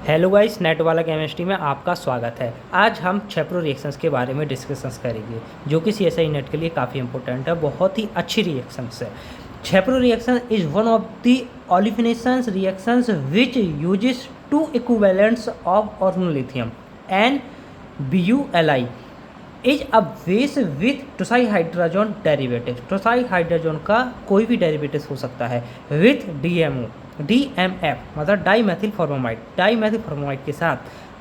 Hello guys, net वाला chemistry में आपका स्वागत है। आज हम छेप्रो रिएक्शंस के बारे में डिस्कशंस करेंगे, जो कि सीएसआई नेट के लिए काफ़ी इंपॉर्टेंट है। बहुत ही अच्छी रिएक्शंस है। Shapiro reaction is one of the olefinations reactions which uses two equivalents of organolithium and BuLi is a base with tosyl hydrogen derivative. Tosyl hydrogen का कोई भी डेरिवेटिव हो सकता है विथ DMF मतलब डाई मैथिल फॉर्मामाइड के साथ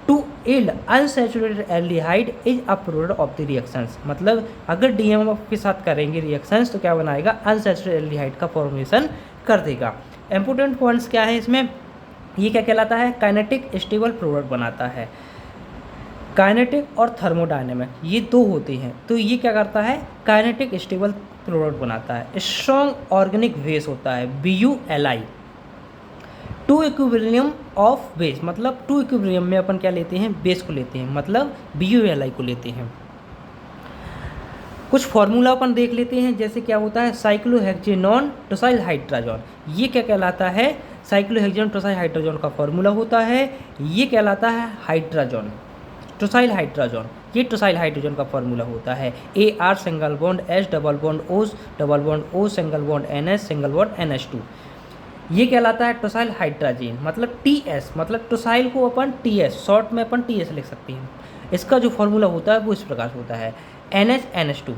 to yield unsaturated aldehyde is a product of the reactions. मतलब अगर DMF के साथ करेंगे रिएक्शंस तो क्या बनाएगा, अनसैचुरेटेड एल्डिहाइड का फॉर्मेशन कर देगा। इंपॉर्टेंट पॉइंट्स क्या है इसमें, ये क्या कहलाता है, काइनेटिक स्टेबल प्रोडक्ट बनाता है। काइनेटिक और थर्मोडायनेमिक ये दो होते हैं, तो ये क्या करता है, काइनेटिक स्टेबल प्रोडक्ट बनाता है। स्ट्रॉन्ग ऑर्गेनिक बेस होता है BuLi। Two equilibrium of base मतलब टू इक्विलिब्रियम में अपन क्या लेते हैं, बेस को लेते हैं, मतलब BuLi को लेते हैं। कुछ फार्मूला अपन देख लेते हैं, जैसे क्या होता है, साइक्लोहेक्सेनॉन टोसाइल हाइड्रोजन, ये क्या कहलाता है, साइक्लोहेक्सेनॉन टोसाइल हाइड्रोजन का फार्मूला होता है, ये कहलाता है हाइड्रोजन, टोसाइल हाइड्रोजन, ये टोसाइल हाइड्रोजन का फार्मूला होता है। AR single bond H double bond O single bond NH single bond NH2, ये कहलाता है टोसाइल हाइड्रोजन, मतलब TS, मतलब टोसाइल को अपन TS शॉर्ट में अपन TS लिख सकते हैं। इसका जो फार्मूला होता है वो इस प्रकार से होता है, NH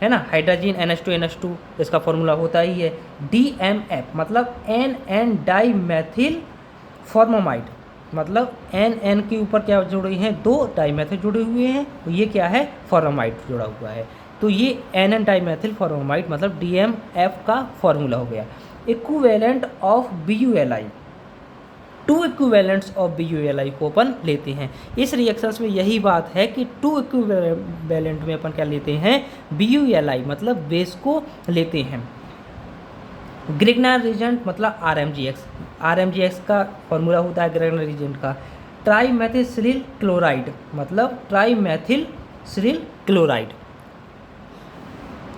है ना, हाइड्रोजन NH2 इसका फार्मूला होता ही है। DMF मतलब NN डाई मैथिल फॉर्मामाइड, मतलब NN के ऊपर क्या जुड़े हैं, दो डाईमेथिल जुड़े हुए हैं, तो ये क्या है, फॉर्मामाइड जुड़ा हुआ है, तो ये NN डाईमेथिल फॉर्मामाइड मतलब DMF का फॉर्मूला हो गया। Equivalent of BuLi, two equivalents of BuLi को अपन लेते हैं। इस रिएक्शंस में यही बात है कि टू इक्विवेलेंट में अपन क्या लेते हैं, BuLi मतलब बेस को लेते हैं। ग्रिग्नार रिएजेंट मतलब RMGX का फॉर्मूला होता है ग्रिग्नार रिएजेंट का। ट्राईमेथिल क्लोराइड मतलब ट्राईमेथिल क्लोराइड,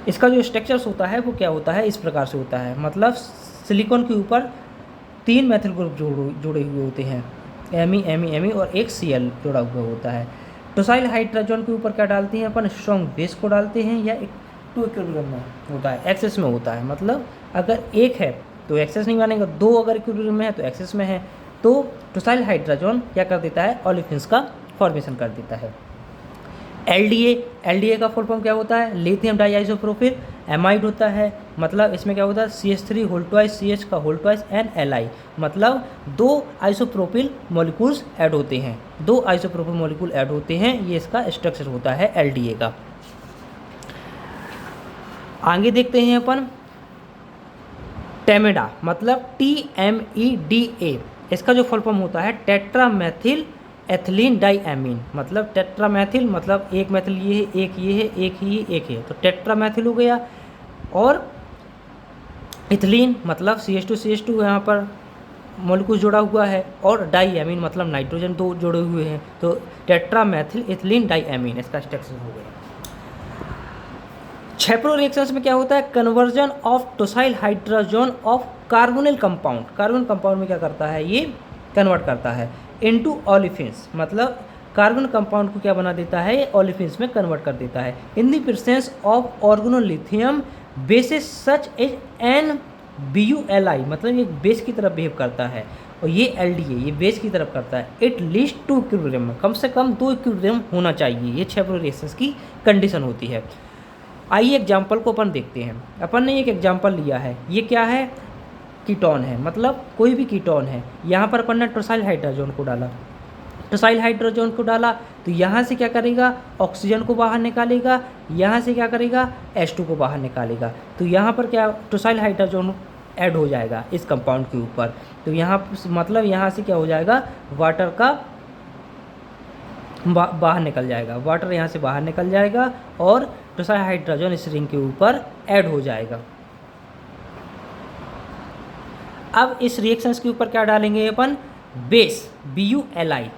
इसका जो स्ट्रक्चर्स होता है वो क्या होता है, इस प्रकार से होता है, मतलब सिलिकॉन के ऊपर 3 मैथिल ग्रुप जुड़े हुए होते हैं, Me और एक Cl जुड़ा हुआ होता है। टोसाइल हाइड्रोजन के ऊपर क्या डालते हैं अपन, स्ट्रॉन्ग बेस को डालते हैं, या एक टू इक्विलिब्रियम में होता है, एक्सेस में होता है, मतलब अगर एक है तो एक्सेस नहीं मानेगा, दो अगर इक्विलिब्रियम में है तो एक्सेस में है, तो टोसाइल हाइड्रोजन क्या कर देता है, ओलिफिन्स का फॉर्मेशन कर देता है। LDA का फुल फॉर्म क्या होता है, लिथियम डाई आइसोप्रोपिल एमाइड होता है, मतलब इसमें क्या होता है, CH3 होल ट्वाइस CH का होल ट्वाइस एंड Li, मतलब दो आइसोप्रोपिल मॉलिक्यूल्स ऐड होते हैं, दो आइसोप्रोपिल मॉलिक्यूल ऐड होते हैं, ये इसका स्ट्रक्चर होता है LDA का। आगे देखते हैं अपन टेमेडा मतलब TMEDA, इसका जो फुल फॉर्म होता है टेट्रामेथिल एथिलीन डाईएमीन, मतलब टेट्रामेथिल मतलब एक मैथिल ये है, एक ये है, एक है, तो टेट्रामेथिल हो गया। और इथिलीन मतलब CH2 यहाँ पर मॉलिक्यूल जुड़ा हुआ है, और डाईएमीन मतलब नाइट्रोजन दो जुड़े हुए हैं, तो टेट्रामेथिल इथिलीन डाईएमीन इसका स्ट्रक्चर हो गया। छेप्रो रिएक्शंस में क्या होता है, conversion of tosyl hydrogen of carbonyl compound में क्या करता है, ये कन्वर्ट करता है इनटू ओलिफिन्स, मतलब कार्बन कंपाउंड को क्या बना देता है, ओलिफिन्स में कन्वर्ट कर देता है। In the presence of organolithium bases such as an BuLi, मतलब ये बेस की तरफ बिहेव करता है, और ये LDA ये बेस की तरफ करता है। इट लीस्ट टू इक्विलिब्रियम, कम से कम दो इक्विलिब्रियम होना चाहिए, ये छेप्रो रिएक्शंस की कंडीशन होती है। आइए एग्जाम्पल को अपन देखते हैं। अपन ने एक एग्जाम्पल लिया है, ये क्या है, कीटोन है, मतलब कोई भी कीटोन है, यहाँ पर अपन ने टोसाइल हाइड्रोजन को डाला, तो यहाँ से क्या करेगा, ऑक्सीजन को बाहर निकालेगा, यहाँ से क्या करेगा, H2 को बाहर निकालेगा, तो यहाँ पर क्या टोसाइल हाइड्रोजन ऐड हो जाएगा इस कंपाउंड के ऊपर, तो यहाँ मतलब यहाँ से क्या हो जाएगा, वाटर का बाहर निकल जाएगा, वाटर यहाँ से बाहर निकल जाएगा, और टोसाइल हाइड्रोजन इस रिंग के ऊपर ऐड हो जाएगा। अब इस रिएक्शंस के ऊपर क्या डालेंगे अपन, बेस BuLi,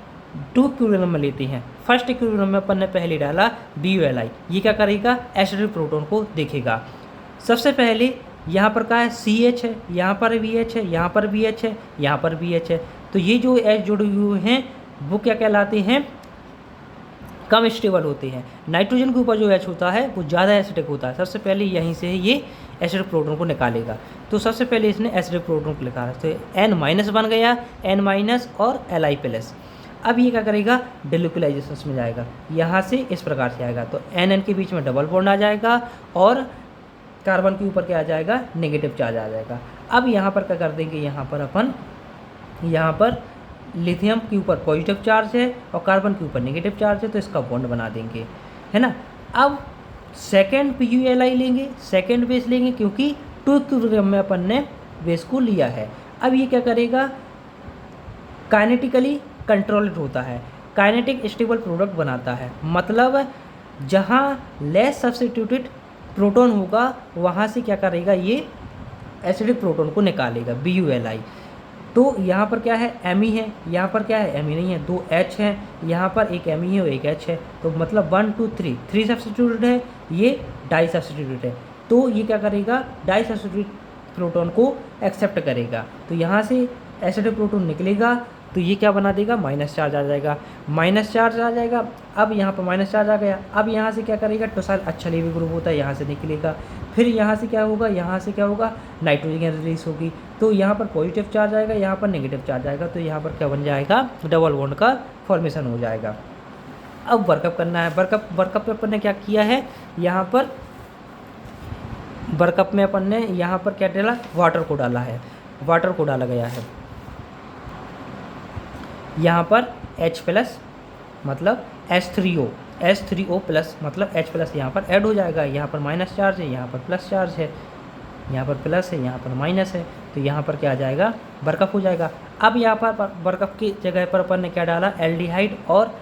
टू इक्विलिब्रियम में लेते हैं। फर्स्ट इक्विलिब्रियम में अपन ने पहले डाला BuLi, ये क्या करेगा, एसिडिक प्रोटॉन को देखेगा। सबसे पहले यहाँ पर क्या है, CH है, यहाँ पर VH है, यहाँ पर BH है, यहाँ पर BH है, तो ये जो H जुड़े हुए हैं वो क्या कहलाते हैं, कम स्टेबल होते हैं। नाइट्रोजन के ऊपर जो H होता है वो ज़्यादा एसिडिक होता है। सबसे पहले यहीं से ये एसिडिक प्रोटॉन को निकालेगा। तो सबसे पहले इसने एसिडिक प्रोटॉन को निकाला, तो N- बन गया, N- और Li+। अब ये क्या करेगा, डिल्यूक्लाइजेशन में जाएगा, यहाँ से इस प्रकार से आएगा, तो N के बीच में डबल बॉन्ड आ जाएगा और कार्बन के ऊपर क्या आ जाएगा, नेगेटिव चार्ज आ जाएगा। अब यहाँ पर क्या कर देंगे, यहाँ पर अपन यहाँ पर लिथियम के ऊपर पॉजिटिव चार्ज है और कार्बन के ऊपर नेगेटिव चार्ज है, तो इसका बॉन्ड बना देंगे, है ना। अब सेकेंड PuLi लेंगे, सेकेंड बेस लेंगे, क्योंकि 2 इक्विलिब्रियम में अपन ने बेस को लिया है। अब ये क्या करेगा, काइनेटिकली कंट्रोल्ड होता है, काइनेटिक स्टेबल प्रोडक्ट बनाता है। मतलब जहाँ लेस सब्स्टिट्यूटेड प्रोटॉन होगा वहाँ से क्या करेगा, ये एसिडिक प्रोटॉन को निकालेगा, BuLi। तो यहाँ पर क्या है, Me है, यहाँ पर क्या है, Me नहीं है, 2 H हैं, यहाँ पर एक Me है और एक H है, तो मतलब 1 2 3 सब्स्टिट्यूटेड है, ये डाई सब्स्टिट्यूटेड है। तो ये क्या करेगा, डाई सब्स्टिट्यूटेड प्रोटॉन को एक्सेप्ट करेगा, तो यहाँ से एसिडिक प्रोटॉन निकलेगा, तो ये क्या बना देगा, माइनस चार्ज आ जाएगा, माइनस चार्ज आ जाएगा। अब यहाँ पर माइनस चार्ज आ गया, अब यहाँ से क्या करेगा, टोसाइल अच्छा लेवल ग्रुप होता है, यहाँ से निकलेगा, फिर यहाँ से क्या होगा, यहाँ से क्या होगा, नाइट्रोजन रिलीज होगी, तो यहाँ पर पॉजिटिव चार्ज आएगा, यहाँ पर नेगेटिव चार्ज आएगा, तो यहाँ पर क्या बन जाएगा, डबल बॉन्ड का फॉर्मेशन हो जाएगा। अब वर्कअप करना है, वर्कअप पे अपन ने क्या किया है, यहाँ पर वर्कअप में अपन ने यहाँ पर क्या डाला, वाटर को डाला है, वाटर को डाला गया है, यहाँ पर H+ मतलब H3O मतलब H+ यहाँ पर ऐड हो जाएगा, यहाँ पर माइनस चार्ज है, यहाँ पर प्लस चार्ज है, यहाँ पर प्लस है, यहाँ पर माइनस है, तो यहाँ पर क्या आ जाएगा, वर्कअप हो जाएगा। अब यहाँ पर वर्कअप की जगह पर अपन ने क्या डाला, एल्डिहाइड और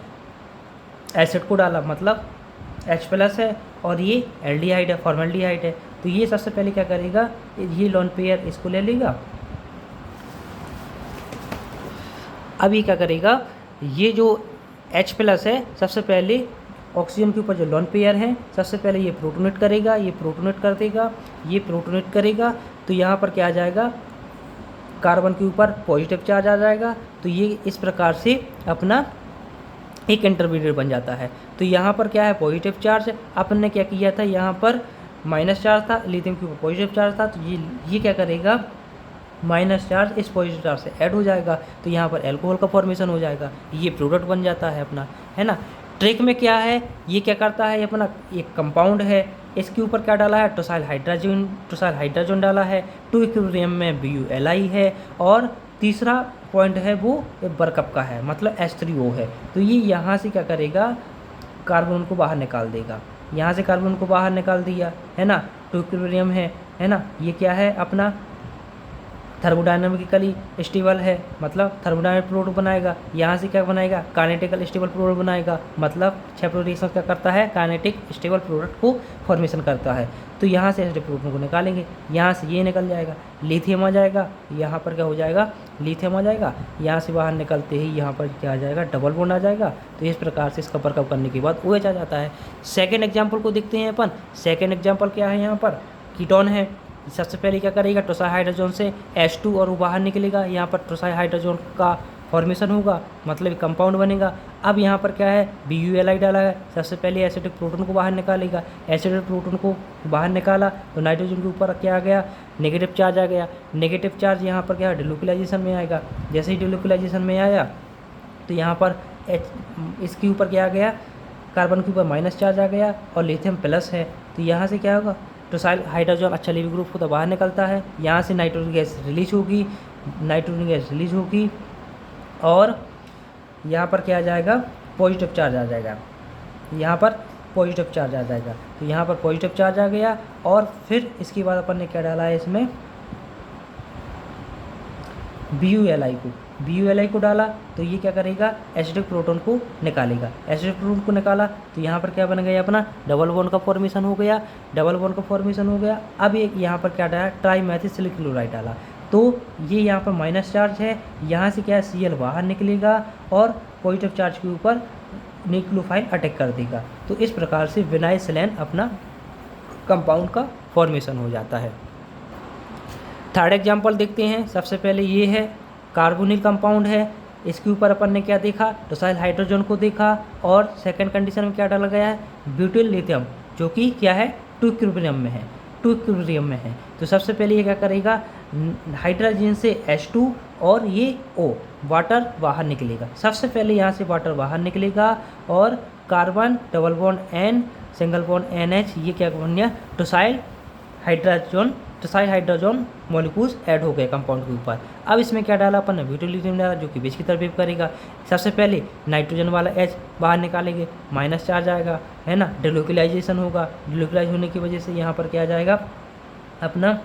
एसिड को डाला, मतलब H+ है और ये एल्डिहाइड है, फॉर्मल्डिहाइड है, तो ये सबसे पहले क्या करेगा, ये लोन पेयर इसको ले लेगा। अब ये क्या करेगा, ये जो H+ है, सबसे पहले ऑक्सीजन के ऊपर जो लोन पेयर है, सबसे पहले ये प्रोटोनेट करेगा, ये प्रोटोनेट कर देगा, ये प्रोटोनेट करेगा, तो यहाँ पर क्या आ जाएगा, कार्बन के ऊपर पॉजिटिव चार्ज आ जाएगा, तो ये इस प्रकार से अपना एक इंटरमीडिएट बन जाता है। तो यहाँ पर क्या है, पॉजिटिव चार्ज, अपन ने क्या किया था, यहाँ पर माइनस चार्ज था, लिथियम के ऊपर पॉजिटिव चार्ज था, तो ये क्या करेगा, माइनस चार्ज इस पॉजिटिव चार्ज से ऐड हो जाएगा, तो यहाँ पर अल्कोहल का फॉर्मेशन हो जाएगा, ये प्रोडक्ट बन जाता है अपना, है ना। ट्रिक में क्या है, ये क्या करता है, अपना एक कंपाउंड है, इसके ऊपर क्या डाला है, टोसाइल हाइड्रोजन डाला है, 2 इक्विलिब्रियम में BuLi है, और तीसरा पॉइंट है वो वर्कअप का है, मतलब H3O है, तो ये यहाँ से क्या करेगा, कार्बन को बाहर निकाल देगा, यहाँ से कार्बन को बाहर निकाल दिया, है ना, 2 इक्विलिब्रियम है ना, ये क्या है अपना थर्मोडायनामिकली स्टेबल है, मतलब थर्मोडायनामिक प्रोडक्ट बनाएगा, यहाँ से क्या बनाएगा, काइनेटिकल स्टेबल प्रोडक्ट बनाएगा, मतलब 6 रिएक्शन क्या करता है, काइनेटिक स्टेबल प्रोडक्ट को फॉर्मेशन करता है। तो यहाँ से एसिडिक प्रोटॉन को निकालेंगे, यहाँ से ये निकल जाएगा, लिथियम आ जाएगा, यहाँ पर क्या हो जाएगा, लिथियम आ जाएगा, यहाँ से बाहर निकलते ही यहाँ पर क्या आ जाएगा, डबल बॉन्ड आ जाएगा। तो इस प्रकार से इसका वर्कअप करने के बाद OH आ जाता है। सेकेंड एग्जाम्पल को देखते हैं अपन। सेकेंड एग्जाम्पल क्या है, यहाँ पर कीटोन है, सबसे पहले क्या करेगा, टोसाइल हाइड्रोजन से H2 और वो बाहर निकलेगा, यहाँ पर टोसाइल हाइड्रोजन का फॉर्मेशन होगा, मतलब कंपाउंड बनेगा। अब यहाँ पर क्या है, BuLi डाला है, सबसे पहले एसिडिक प्रोटॉन को बाहर निकालेगा, एसिडिक प्रोटॉन को बाहर निकाला तो नाइट्रोजन के ऊपर क्या आ गया, नेगेटिव चार्ज आ गया, नेगेटिव चार्ज यहाँ पर क्या है, डिल्यूक्लाइजेशन में आएगा, जैसे ही डिल्यूक्लाइजेशन में आया तो यहाँ पर इसके ऊपर क्या आ गया, कार्बन के ऊपर माइनस चार्ज आ गया और लिथियम प्लस है, तो यहाँ से क्या होगा, टोसाइल हाइड्रोजन अच्छा लेवल ग्रुप होता बाहर निकलता है, यहाँ से नाइट्रोजन गैस रिलीज होगी, और यहाँ पर क्या आ जाएगा, पॉजिटिव चार्ज आ जाएगा, यहाँ पर पॉजिटिव चार्ज आ जाएगा, तो यहाँ पर पॉजिटिव चार्ज आ गया। और फिर इसके बाद अपन ने क्या डाला है इसमें, BuLi को डाला, तो ये क्या करेगा, एसिडिक प्रोटॉन को निकालेगा, एसिडिक प्रोटॉन को निकाला तो यहाँ पर क्या बन गया, अपना डबल बॉन्ड का फॉर्मेशन हो गया, अब एक यहाँ पर क्या डाला, ट्राईमेथिल सिलिक क्लोराइड डाला, तो ये यहाँ पर माइनस चार्ज है, यहाँ से क्या है, Cl बाहर निकलेगा और पॉजिटिव चार्ज के ऊपर न्यूक्लियोफाइल अटैक कर देगा। तो इस प्रकार से विनाइल सेलेन अपना कंपाउंड का फॉर्मेशन हो जाता है। थर्ड एग्जाम्पल देखते हैं। सबसे पहले ये है कार्बोनिल कंपाउंड है, इसके ऊपर अपन ने क्या देखा, टोसाइल हाइड्रोजन को देखा, और सेकंड कंडीशन में क्या डाला गया है, ब्यूटिल लिथियम, जो कि क्या है 2 इक्विलिब्रियम में है, 2 इक्विलिब्रियम में है। तो सबसे पहले ये क्या करेगा, हाइड्रोजन से H2 और ये O वाटर बाहर निकलेगा। सबसे पहले यहाँ से वाटर बाहर निकलेगा और carbon double bond N single bond NH ये क्या बन गया, टोसाइल हाइड्रोजन मॉलिक्यूल्स ऐड हो गए कंपाउंड के ऊपर। अब इसमें क्या डाला अपन ने, ब्यूटिल लिथियम डाला, जो कि बीच की तरफ वेव करेगा। सबसे पहले नाइट्रोजन वाला H बाहर निकालेंगे, माइनस चार्ज आएगा, है ना, डिलोक्लाइजेशन होगा। डिलोक्लाइज होने की वजह से यहाँ पर क्या आ जाएगा अपना,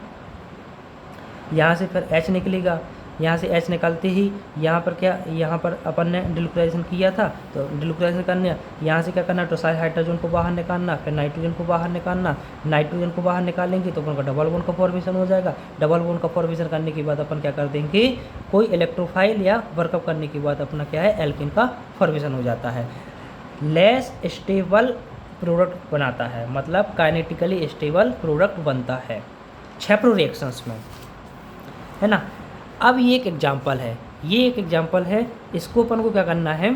यहाँ से फिर H निकलेगा, यहाँ से H निकालते ही यहाँ पर क्या, यहाँ पर अपन ने डिलोक्लाइजेशन किया था, तो डिलोक्लाइजेशन करने यहाँ से क्या करना, टोसाइल हाइड्रोजन को बाहर निकालना, फिर नाइट्रोजन को बाहर निकालना। नाइट्रोजन को बाहर निकालेंगे तो अपन का डबल बॉन्ड का फॉर्मेशन हो जाएगा। डबल बॉन्ड का फॉर्मेशन करने के बाद अपन क्या कर देंगे, कोई इलेक्ट्रोफाइल या वर्कअप करने के बाद अपना क्या है, एल्किन का फॉर्मेशन हो जाता है। लेस स्टेबल प्रोडक्ट बनाता है, मतलब काइनेटिकली स्टेबल प्रोडक्ट बनता है छेप्रो रिएक्शंस में, है ना। अब ये एक एग्जाम्पल है, इसको अपन को क्या करना है,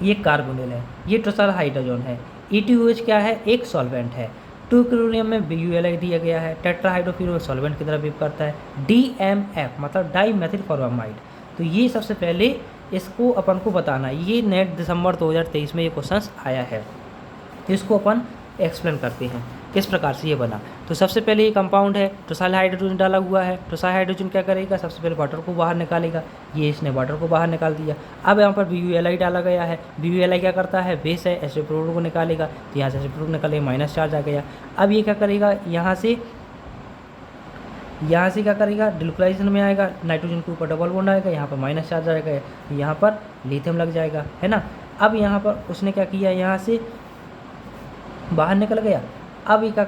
ये कार्बोनिल है, ये टोसाइल हाइड्रोजन है, ETOH क्या है, एक सॉल्वेंट है, 2 इक्विलिब्रियम में BuLi दिया गया है, टेट्राहाइड्रोफिर सॉल्वेंट की तरह बिहेव करता है। DMF मतलब डाई मेथिल फॉर्मामाइड। तो ये सबसे पहले इसको अपन को बताना, ये नेट दिसंबर 2023 में ये क्वेश्चन आया है, इसको अपन एक्सप्लेन करते हैं किस प्रकार से ये बना। तो सबसे पहले ये कंपाउंड है, टोसाइल हाइड्रोजन डाला हुआ है। टोसाइल हाइड्रोजन क्या करेगा, सबसे पहले वाटर को बाहर निकालेगा, ये इसने वाटर को बाहर निकाल दिया। अब यहाँ पर BuLi डाला गया है, BuLi क्या करता है, बेस है, एसिड प्रोडक्ट को निकालेगा, तो यहाँ से एसिड प्रोडक्ट निकालेगा, माइनस चार्ज आ गया। अब ये क्या करेगा, यहाँ से क्या करेगा, डिलोक्लाइजेशन में आएगा, नाइट्रोजन के ऊपर डबल बॉन्ड आएगा, यहाँ पर माइनस चार्ज आएगा, यहाँ पर लिथियम लग जाएगा, है ना। अब यहाँ पर उसने क्या किया, यहाँ से बाहर निकल गया। अब ये क्या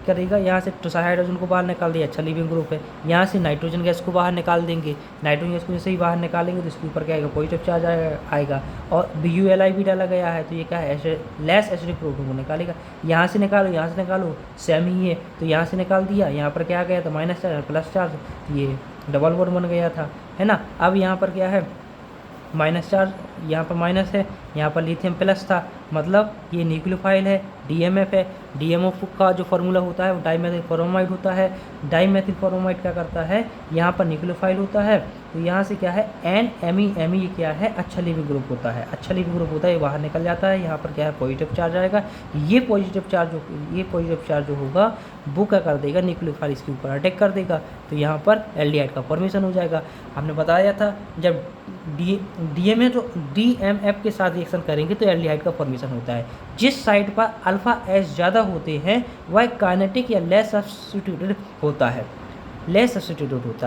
करेगा, यहाँ से टोसाइल हाइड्रोजन को बाहर निकाल दिया, अच्छा लिविंग ग्रुप है। यहाँ से नाइट्रोजन गैस को बाहर निकाल देंगे, नाइट्रोजन गैस को जैसे ही बाहर निकालेंगे तो इसके ऊपर क्या आएगा, पॉजिटिव चार्ज आएगा। और BuLi भी डाला गया है, तो ये क्या है, लेस एसिडिक प्रोडक्ट को निकालेगा। यहाँ से निकालो, सेम ही है, तो यहाँ से निकाल दिया, यहाँ पर क्या आ गया, तो माइनस चार्ज प्लस चार्ज, ये डबल बॉन्ड बन गया था, है ना। अब यहाँ पर क्या है, माइनस चार्ज, यहाँ पर माइनस है, यहाँ पर लिथियम प्लस था, मतलब ये न्यूक्लियोफाइल है, DMF है। DMF का जो फार्मूला होता है वो डाईमेथिल फॉर्मामाइड होता है। डाईमेथिल फॉर्मामाइड क्या करता है, यहाँ पर न्यूक्लियोफाइल होता है, तो यहाँ से क्या है NMe क्या है, अच्छा लिविंग ग्रुप होता है, ये बाहर निकल जाता है। यहाँ पर क्या है, पॉजिटिव चार्ज आएगा। ये पॉजिटिव चार्ज जो होगा वो क्या कर देगा, न्यूक्लियोफाइल इसके ऊपर अटैक कर देगा, तो यहाँ पर एल्डिहाइड का फॉर्मेशन हो जाएगा। हमने बताया था जब DMF के साथ रिएक्शन करेंगे तो एल्डिहाइड का फॉर्मेशन होता है। जिस साइड पर अल्फा H ज़्यादा होते हैं वह काइनेटिक या लेस सब्स्टिट्यूटेड होता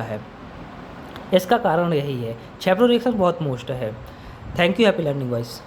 है, इसका कारण यही है। छेप्रो रिएक्शन बहुत मोस्ट है। Thank you, happy learning wise.